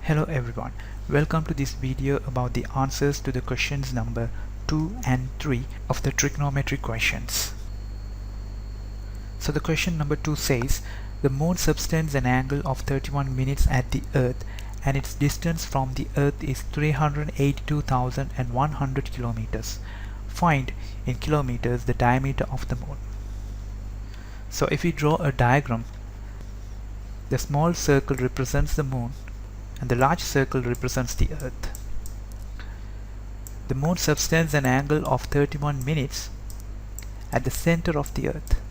Hello everyone, welcome to this video about the answers to the questions number 2 and 3 of the trigonometry questions. So the question number 2 says, the moon subtends an angle of 31 minutes at the earth and its distance from the earth is 382,100 kilometers. Find in kilometers the diameter of the moon. So if we draw a diagram, the small circle represents the moon and the large circle represents the earth. The moon subtends an angle of 31 minutes at the center of the earth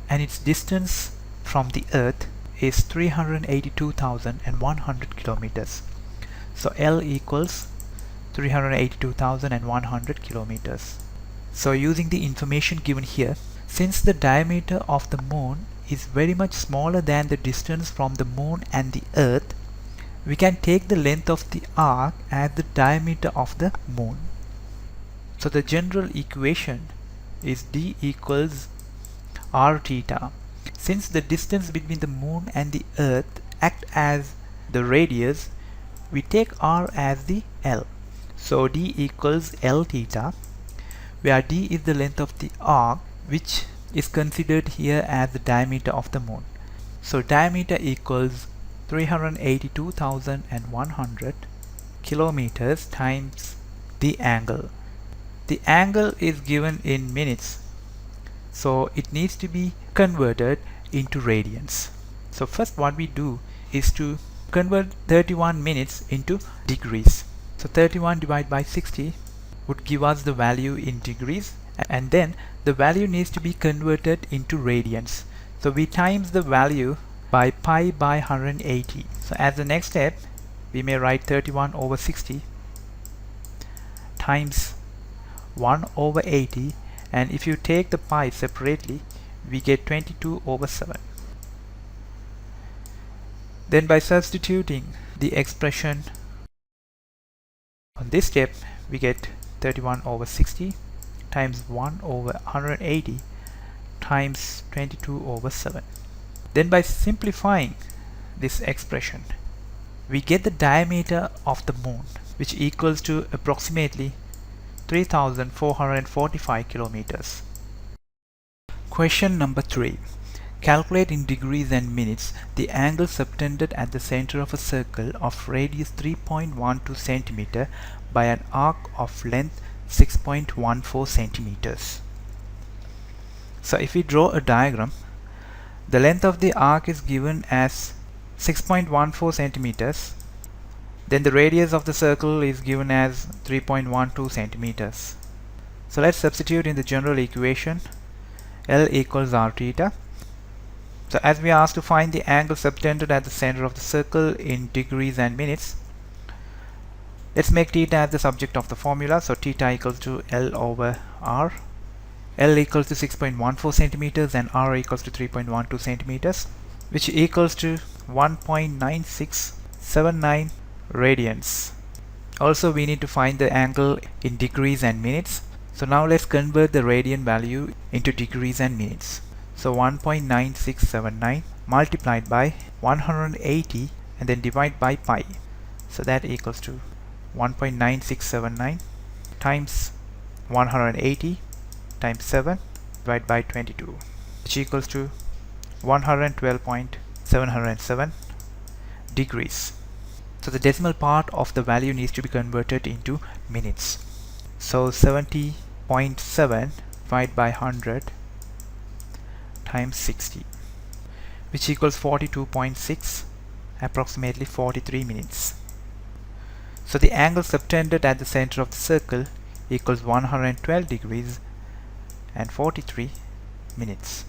and its distance from the earth is 382,100 kilometers. So L equals 382,100 kilometers. So using the information given here, since the diameter of the moon is very much smaller than the distance from the moon and the earth, we can take the length of the arc as the diameter of the moon. So the general equation is d equals r theta. Since the distance between the moon and the earth act as the radius, we take r as the L. So d equals L theta, where d is the length of the arc, which is considered here as the diameter of the moon. So diameter equals 382,100 kilometers times the angle. The angle is given in minutes, so it needs to be converted into radians. So first what we do is to convert 31 minutes into degrees. So 31 divided by 60 would give us the value in degrees, and then the value needs to be converted into radians. So we times the value by pi by 180. So as the next step, we may write 31 over 60 times 1 over 80, and if you take the pi separately, we get 22 over 7. Then by substituting the expression on this step, we get 31 over 60 times 1 over 180 times 22 over 7. Then by simplifying this expression, we get the diameter of the moon, which equals to approximately 3,445 kilometers. Question number 3. Calculate in degrees and minutes the angle subtended at the center of a circle of radius 3.12 centimeter by an arc of length 6.14 centimeters. So if we draw a diagram, the length of the arc is given as 6.14 centimeters. Then the radius of the circle is given as 3.12 centimeters. So let's substitute in the general equation. L equals r theta. So as we are asked to find the angle subtended at the center of the circle in degrees and minutes, let's make theta as the subject of the formula. So theta equals to L over r. L equals to 6.14 centimeters and r equals to 3.12 centimeters, which equals to 1.9679 radians. Also we need to find the angle in degrees and minutes. So now let's convert the radian value into degrees and minutes. So 1.9679 multiplied by 180 and then divide by pi. So that equals to 1.9679 times 180 times 7 divided by 22, which equals to 112.707 degrees. So the decimal part of the value needs to be converted into minutes. So 70.7 divided by 100 times 60, which equals 42.6, approximately 43 minutes. So the angle subtended at the center of the circle equals 112 degrees and 43 minutes.